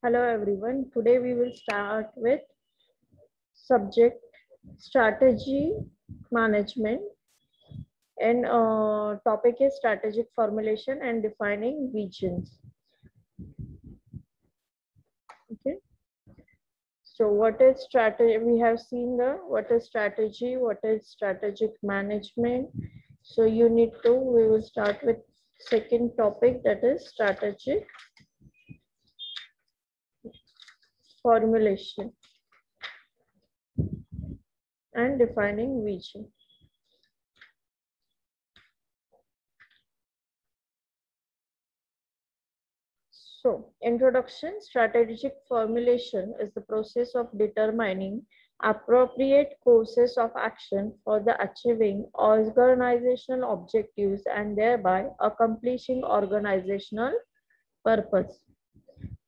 Hello everyone. Today we will start with subject strategy management and topic is strategic formulation and defining visions. Okay. So what is strategy? We have seen the what is strategy, what is strategic management. So unit 2, we will start with second topic, that is strategic formulation and defining vision. So, introduction. Strategic formulation is the process of determining appropriate courses of action for the achieving organizational objectives and thereby accomplishing organizational purpose.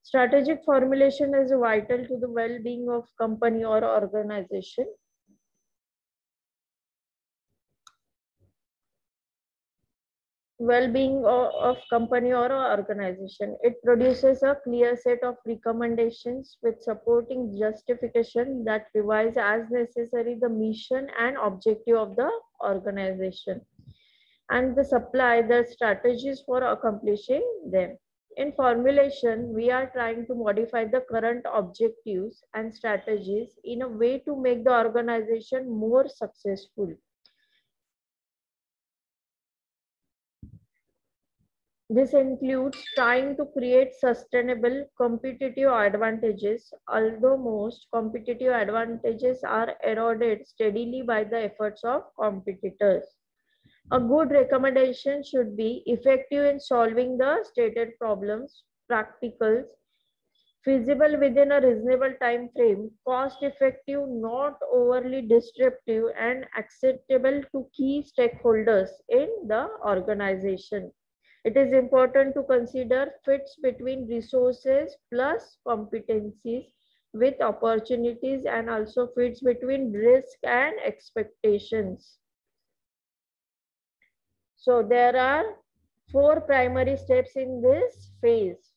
Strategic formulation is vital to the well-being of company or organization. Well-being of company or organization. It produces a clear set of recommendations with supporting justification that revise as necessary the mission and objective of the organization and the supply the strategies for accomplishing them. In formulation, we are trying to modify the current objectives and strategies in a way to make the organization more successful. This includes trying to create sustainable competitive advantages, although most competitive advantages are eroded steadily by the efforts of competitors. A good recommendation should be effective in solving the stated problems, practical, feasible within a reasonable time frame, cost effective, not overly disruptive, and acceptable to key stakeholders in the organization. It is important to consider fits between resources plus competencies with opportunities and also fits between risk and expectations. So there are 4 primary steps in this phase.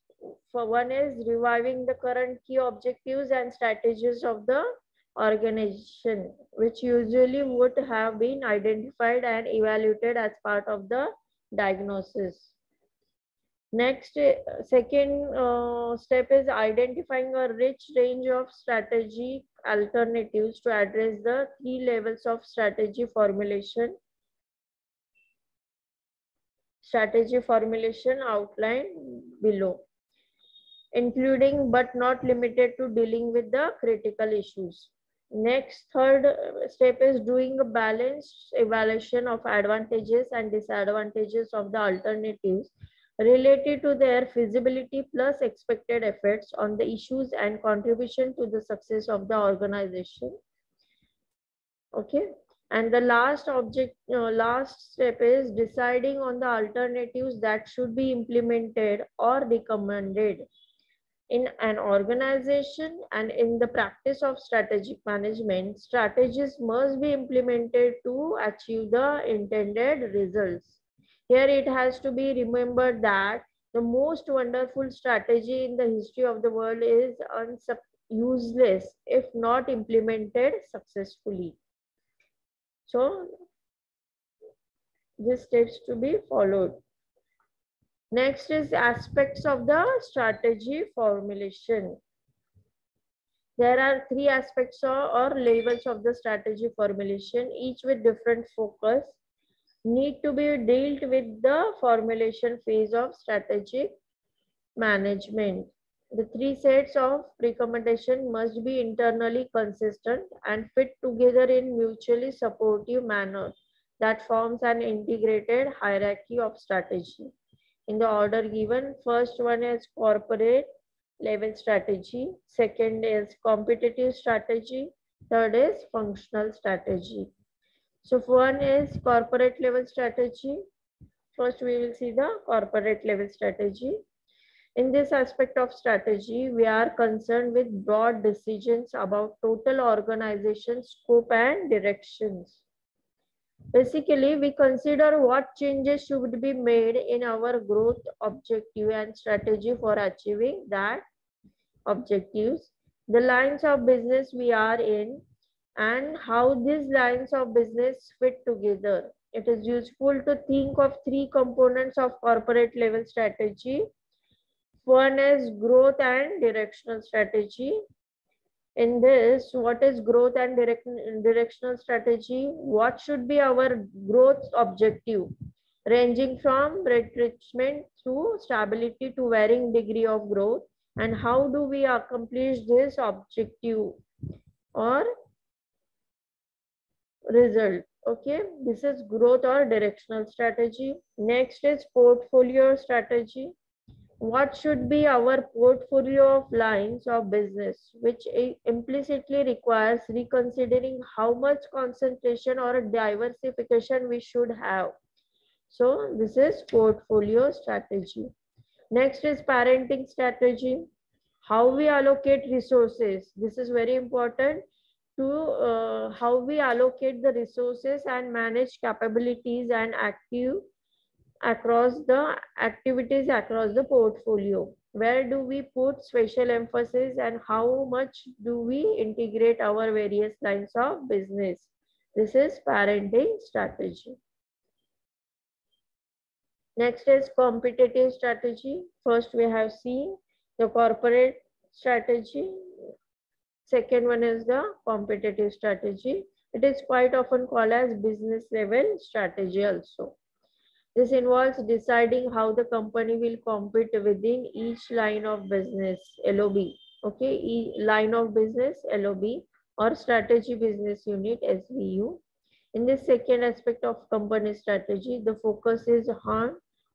For one is reviving the current key objectives and strategies of the organization, which usually would have been identified and evaluated as part of the diagnosis. Next, second step is identifying a rich range of strategy alternatives to address the 3 levels of strategy formulation. Strategy formulation outlined below, including but not limited to dealing with the critical issues. Next, third step is doing a balanced evaluation of advantages and disadvantages of the alternatives related to their feasibility plus expected effects on the issues and contribution to the success of the organization. Okay. And the last step is deciding on the alternatives that should be implemented or recommended in an organization. And in the practice of strategic management, strategies must be implemented to achieve the intended results. Here it has to be remembered that the most wonderful strategy in the history of the world is useless if not implemented successfully. So these steps to be followed. Next is aspects of the strategy formulation. There are 3 aspects or levels of the strategy formulation, each with different focus, need to be dealt with the formulation phase of strategic management. The 3 sets of recommendation must be internally consistent and fit together in mutually supportive manner that forms an integrated hierarchy of strategy. In the order given, first one is corporate level strategy, second is competitive strategy, third is functional strategy. So one is corporate level strategy. First we will see the corporate level strategy. In this aspect of strategy, we are concerned with broad decisions about total organization scope and directions. Basically, we consider what changes should be made in our growth objective and strategy for achieving that. objectives, the lines of business we are in, and how these lines of business fit together. It is useful to think of three components of corporate level strategy. One is growth and directional strategy. In this, what is growth and directional strategy? What should be our growth objective? Ranging from retrenchment to stability to varying degree of growth. And how do we accomplish this objective or result? Okay, this is growth or directional strategy. Next is portfolio strategy. What should be our portfolio of lines of business, which implicitly requires reconsidering how much concentration or diversification we should have. So this is portfolio strategy. Next is parenting strategy. How we allocate resources. This is very important to how we allocate the resources and manage capabilities and across the activities across the portfolio. Where do we put special emphasis and how much do we integrate our various lines of business? This is parenting strategy. Next is competitive strategy. First we have seen the corporate strategy. Second one is the competitive strategy. It is quite often called as business level strategy also. This involves deciding how the company will compete within each line of business, LOB. Okay, line of business, LOB, or strategy business unit, SBU. In this second aspect of company strategy, the focus is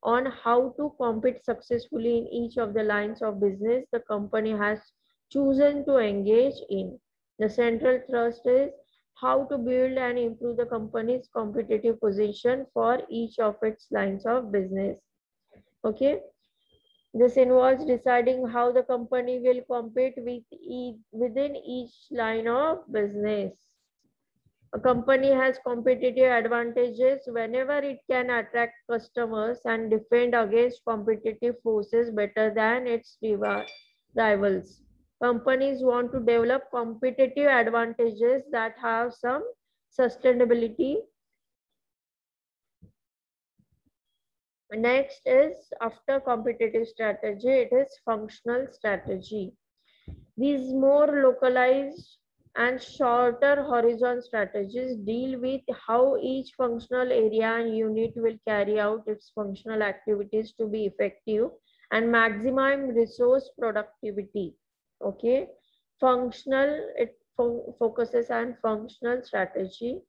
on how to compete successfully in each of the lines of business the company has chosen to engage in. The central thrust is how to build and improve the company's competitive position for each of its lines of business. Okay, this involves deciding how the company will compete within each line of business. A company has competitive advantages whenever it can attract customers and defend against competitive forces better than its rivals. Companies want to develop competitive advantages that have some sustainability. Next is, after competitive strategy, it is functional strategy. These more localized and shorter horizon strategies deal with how each functional area and unit will carry out its functional activities to be effective and maximum resource productivity. Okay, functional, it focuses on functional strategy.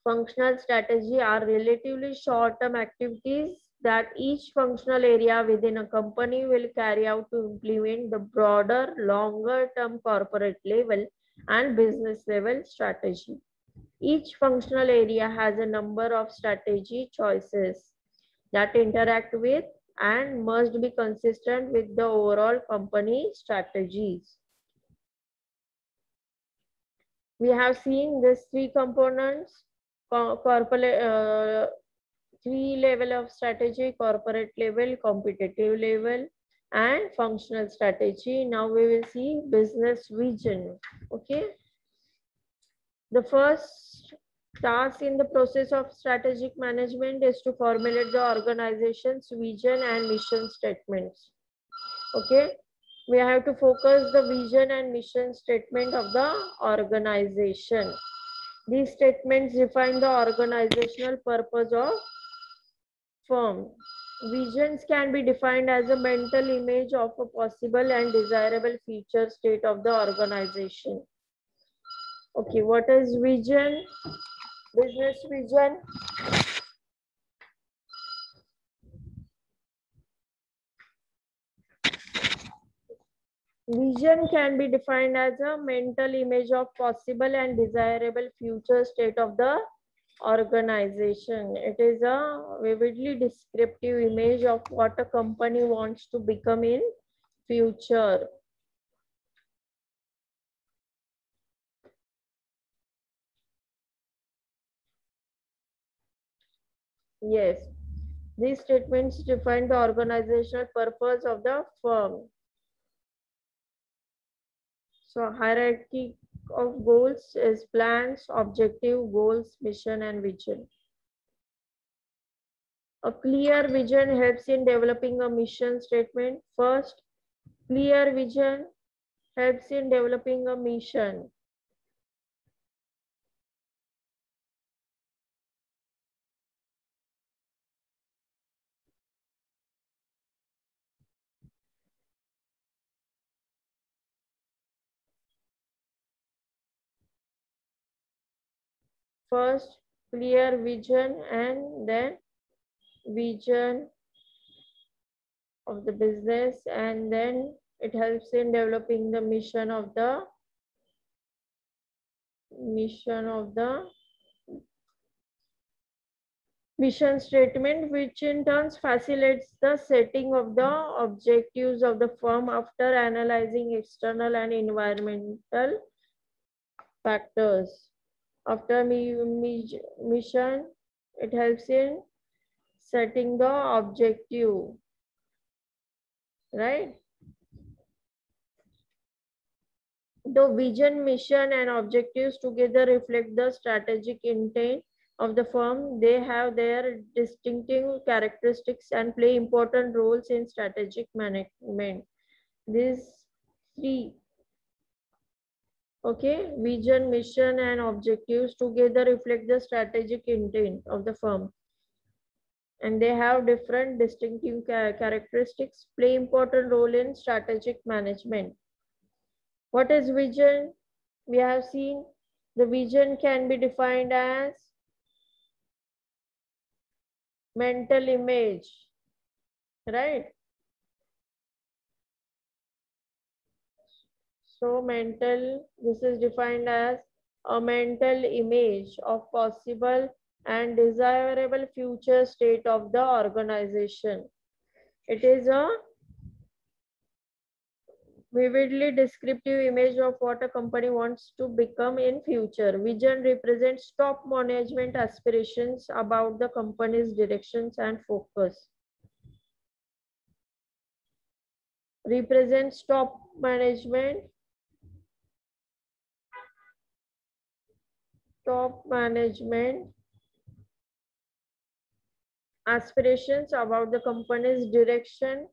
Functional strategy are relatively short-term activities that each functional area within a company will carry out to implement the broader, longer-term corporate level and business level strategy. Each functional area has a number of strategy choices that interact with and must be consistent with the overall company strategies. We have seen these three components, corporate, three level of strategy: corporate level, competitive level, and functional strategy. Now we will see business vision. Okay. The first task in the process of strategic management is to formulate the organization's vision and mission statements. Okay. We have to focus the vision and mission statement of the organization. These statements define the organizational purpose of firm. Visions can be defined as a mental image of a possible and desirable future state of the organization. Okay, what is vision? Business vision. Vision can be defined as a mental image of possible and desirable future state of the organization. It is a vividly descriptive image of what a company wants to become in future. Yes, These statements define the organizational purpose of the firm. So hierarchy of goals is plans, objective, goals, mission, and vision. A clear vision helps in developing a mission statement. First, clear vision helps in developing a mission. First, clear vision and then vision of the business, and then it helps in developing the mission of the mission statement, which in turn facilitates the setting of the objectives of the firm after analyzing external and environmental factors. After mission, it helps in setting the objective, right? The vision, mission, and objectives together reflect the strategic intent of the firm. They have their distinctive characteristics and play important roles in strategic management. These three, okay, vision, mission, and objectives together reflect the strategic intent of the firm. And they have different distinctive characteristics, play important role in strategic management. What is vision? We have seen the vision can be defined as mental image, right? So this is defined as a mental image of possible and desirable future state of the organization. It is a vividly descriptive image of what a company wants to become in future. Vision represents top management aspirations about the company's directions and focus. Represents top management aspirations about the company's direction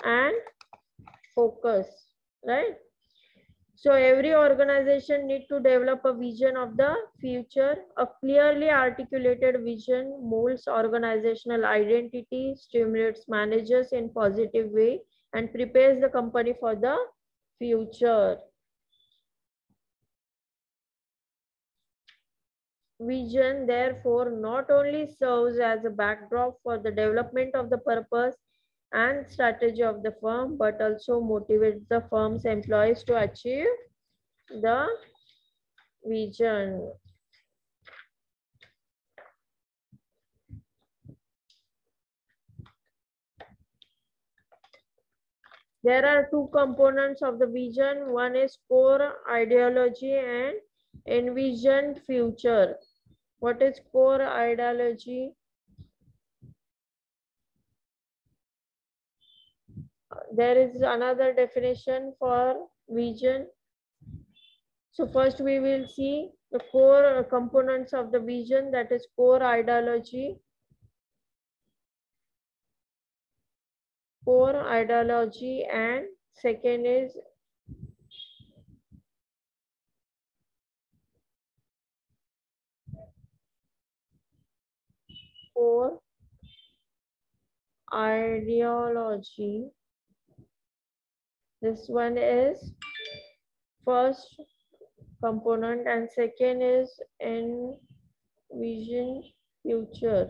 and focus, right? So every organization need to develop a vision of the future. A clearly articulated vision molds organizational identity, stimulates managers in positive way, and prepares the company for the future. Vision, therefore, not only serves as a backdrop for the development of the purpose and strategy of the firm, but also motivates the firm's employees to achieve the vision. There are two components of the vision. One is core ideology and envisioned future. What is core ideology? There is another definition for vision. So first we will see the core components of the vision, that is core ideology. And second is core ideology. This one is first component and second is envision future.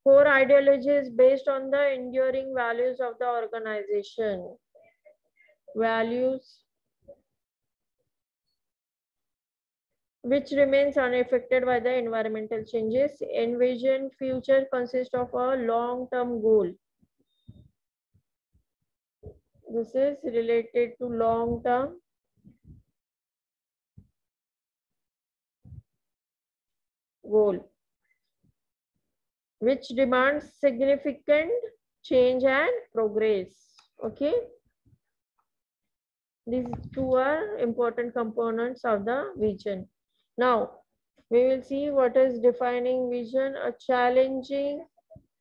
Core ideology is based on the enduring values of the organization. Values which remains unaffected by the environmental changes. Envision future consists of a long-term goal. This is related to long term goal, which demands significant change and progress. Okay, these two are important components of the vision. Now we will see what is defining vision: a challenging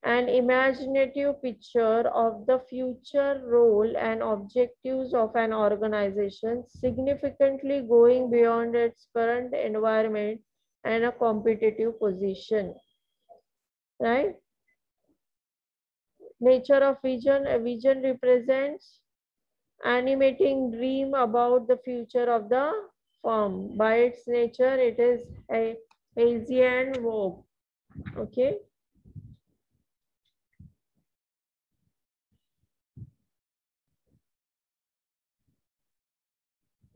and imaginative picture of the future role and objectives of an organization, significantly going beyond its current environment and a competitive position. Right? Nature of vision: a vision represents animating dream about the future of the firm. By its nature, it is a hazy and vague. Okay.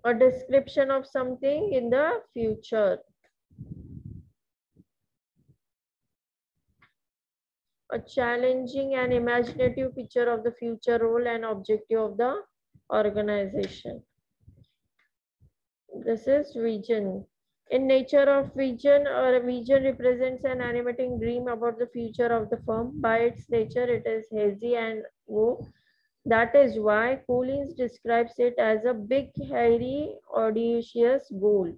A description of something in the future. A challenging and imaginative picture of the future role and objective of the organization. This is vision. In nature of vision, or a vision represents an animating dream about the future of the firm. By its nature, it is hazy and vague. That is why Collins describes it as a big, hairy, audacious goal.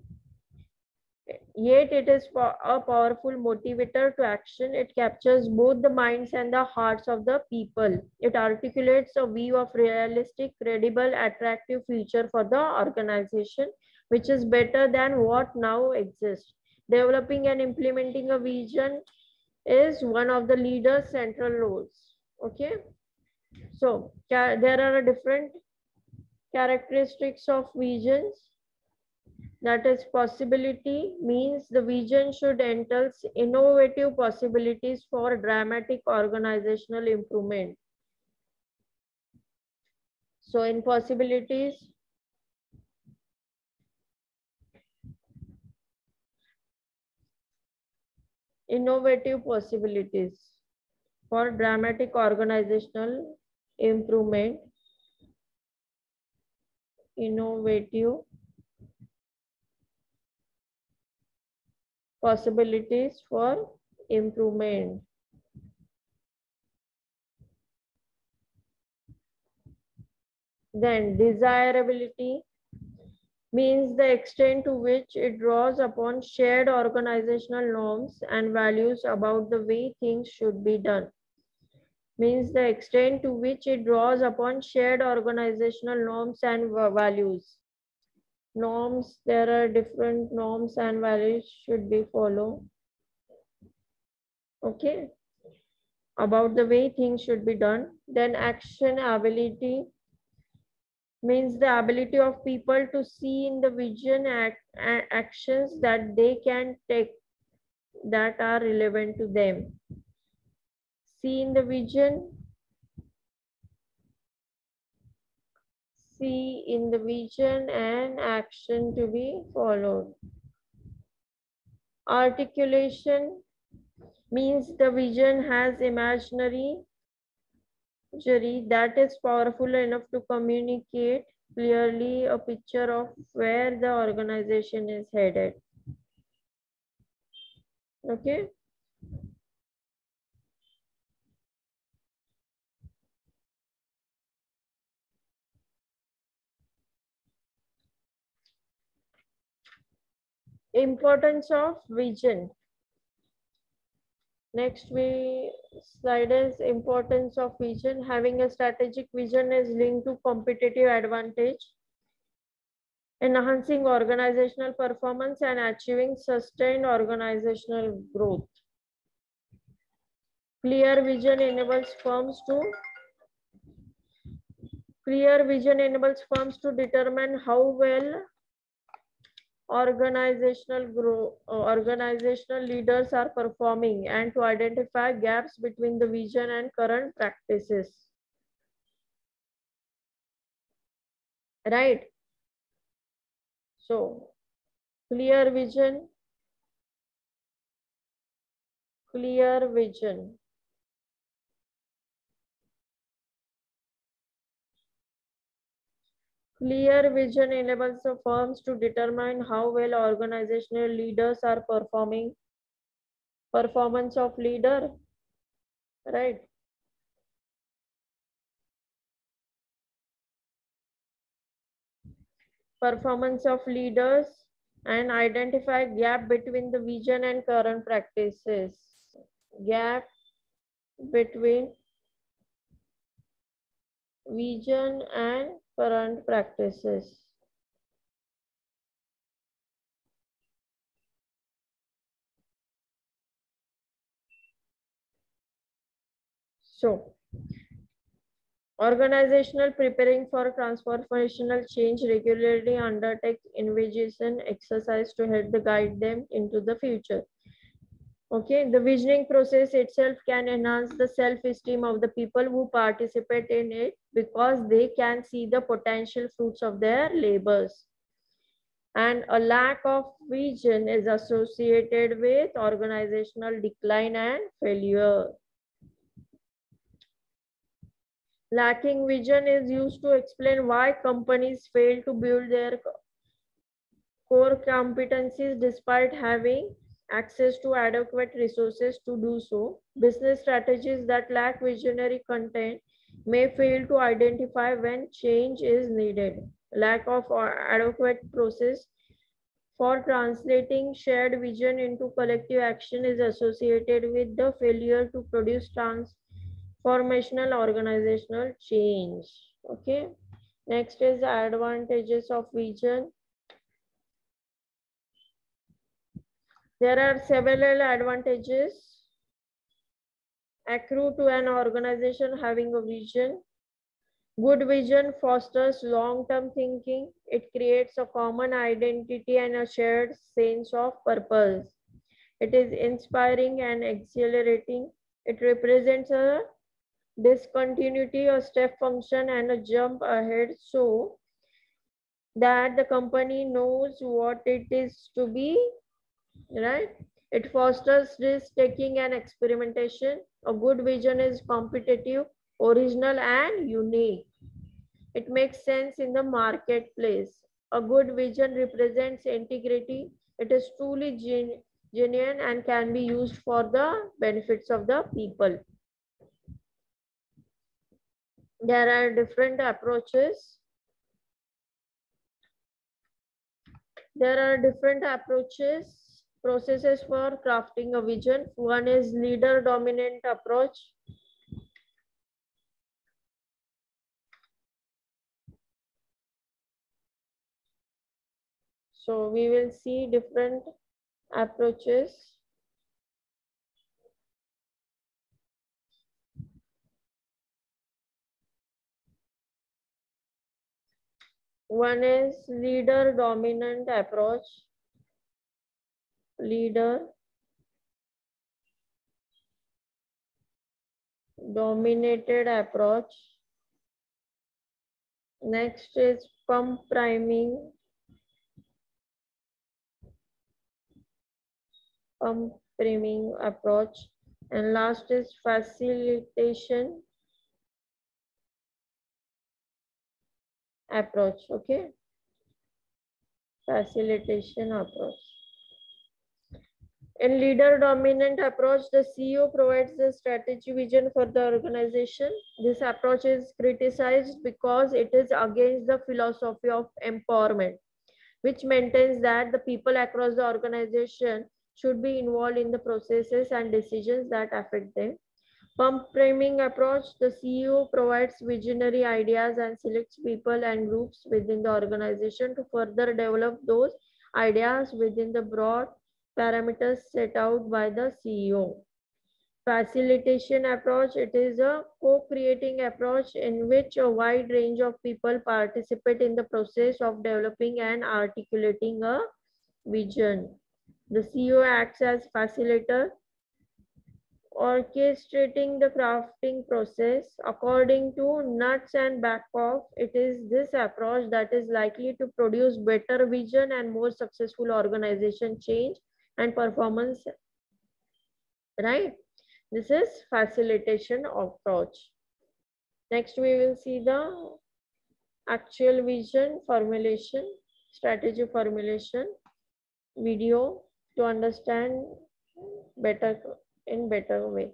Yet it is a powerful motivator to action. It captures both the minds and the hearts of the people. It articulates a view of realistic, credible, attractive future for the organization, which is better than what now exists. Developing and implementing a vision is one of the leader's central roles. Okay, so there are different characteristics of visions. That is, possibility means the vision should entail innovative possibilities for dramatic organizational improvement. So in possibilities, innovative possibilities for dramatic organizational improvement, innovative possibilities for improvement. Then desirability means the extent to which it draws upon shared organizational norms and values about the way things should be done. Means the extent to which it draws upon shared organizational norms and values. Norms, there are different norms and values should be followed. Okay, about the way things should be done. Then action ability means the ability of people to see in the vision actions that they can take that are relevant to them. See in the vision, see in the vision and action to be followed. Articulation means the vision has imaginary that is powerful enough to communicate clearly a picture of where the organization is headed. Okay. Importance of vision. Next slide is importance of vision. Having a strategic vision is linked to competitive advantage, enhancing organizational performance and achieving sustained organizational growth. Clear vision enables firms to determine how well organizational leaders are performing and to identify gaps between the vision and current practices. Right? So, clear vision Clear vision enables the firms to determine how well organizational leaders are performing. Performance of leader, right? Performance of leaders and identify gap between the vision and current practices. Gap between vision and current practices. So, organizational preparing for transformational change regularly undertake envision exercise to help the guide them into the future. Okay, the visioning process itself can enhance the self-esteem of the people who participate in it because they can see the potential fruits of their labors. And a lack of vision is associated with organizational decline and failure. Lacking vision is used to explain why companies fail to build their core competencies despite having access to adequate resources to do so. Business strategies that lack visionary content may fail to identify when change is needed. Lack of adequate process for translating shared vision into collective action is associated with the failure to produce transformational organizational change. Okay. Next is advantages of vision. There are several advantages accrue to an organization having a vision. Good vision fosters long-term thinking. It creates a common identity and a shared sense of purpose. It is inspiring and exhilarating. It represents a discontinuity, a step function, and a jump ahead so that the company knows what it is to be, right? It fosters risk taking and experimentation. A good vision is competitive, original, and unique. It makes sense in the marketplace. A good vision represents integrity. It is truly genuine and can be used for the benefits of the people. There are different approaches. There are different processes for crafting a vision. One is leader dominant approach. So we will see different approaches. One is leader dominant approach. Leader dominated approach. Next is pump priming. Pump priming approach. And last is facilitation approach. Okay. Facilitation approach. In leader dominant approach, the CEO provides the strategy vision for the organization. This approach is criticized because it is against the philosophy of empowerment, which maintains that the people across the organization should be involved in the processes and decisions that affect them. Pump priming approach, the CEO provides visionary ideas and selects people and groups within the organization to further develop those ideas within the broad parameters set out by the CEO. Facilitation approach, it is a co-creating approach in which a wide range of people participate in the process of developing and articulating a vision. The CEO acts as facilitator, orchestrating the crafting process. According to Nuts and Backhoff, it is this approach that is likely to produce better vision and more successful organization change and performance, right? This is facilitation approach. Next, we will see the actual vision formulation, strategy formulation video to understand better in better way.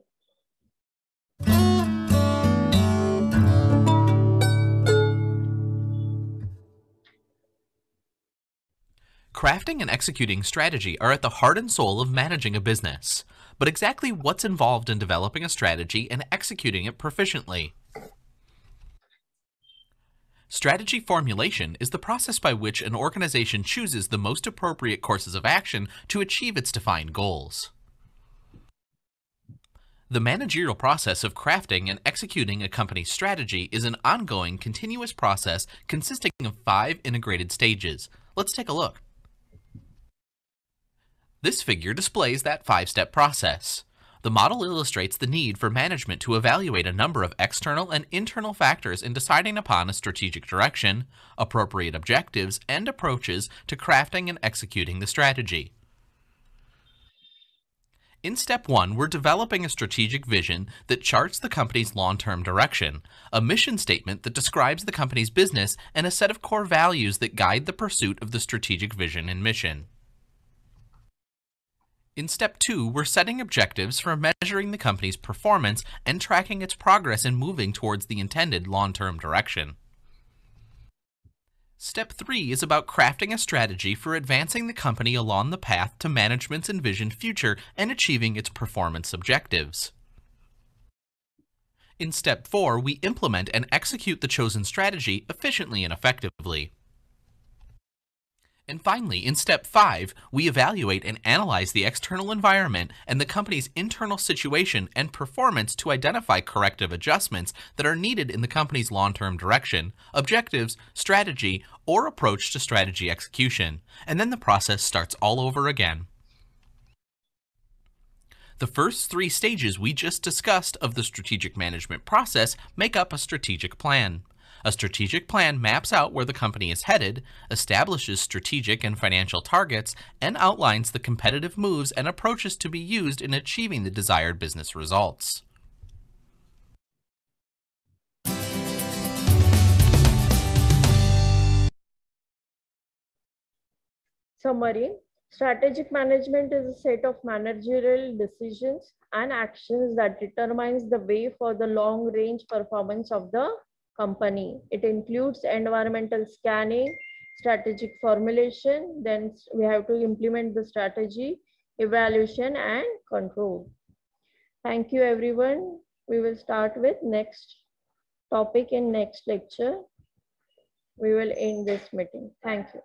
Crafting and executing strategy are at the heart and soul of managing a business. But exactly what's involved in developing a strategy and executing it proficiently? Strategy formulation is the process by which an organization chooses the most appropriate courses of action to achieve its defined goals. The managerial process of crafting and executing a company's strategy is an ongoing, continuous process consisting of 5 integrated stages. Let's take a look. This figure displays that 5-step process. The model illustrates the need for management to evaluate a number of external and internal factors in deciding upon a strategic direction, appropriate objectives, and approaches to crafting and executing the strategy. In step 1, we're developing a strategic vision that charts the company's long-term direction, a mission statement that describes the company's business, and a set of core values that guide the pursuit of the strategic vision and mission. In step 2, we're setting objectives for measuring the company's performance and tracking its progress in moving towards the intended long-term direction. Step 3 is about crafting a strategy for advancing the company along the path to management's envisioned future and achieving its performance objectives. In step 4, we implement and execute the chosen strategy efficiently and effectively. And finally, in step 5, we evaluate and analyze the external environment and the company's internal situation and performance to identify corrective adjustments that are needed in the company's long-term direction, objectives, strategy, or approach to strategy execution. And then the process starts all over again. The first 3 stages we just discussed of the strategic management process make up a strategic plan. A strategic plan maps out where the company is headed, establishes strategic and financial targets, and outlines the competitive moves and approaches to be used in achieving the desired business results. Summary. Strategic management is a set of managerial decisions and actions that determines the way for the long-range performance of the company. It includes environmental scanning, strategic formulation, then we have to implement the strategy, evaluation, and control. Thank you, everyone. We will start with next topic in next lecture. We will end this meeting. Thank you.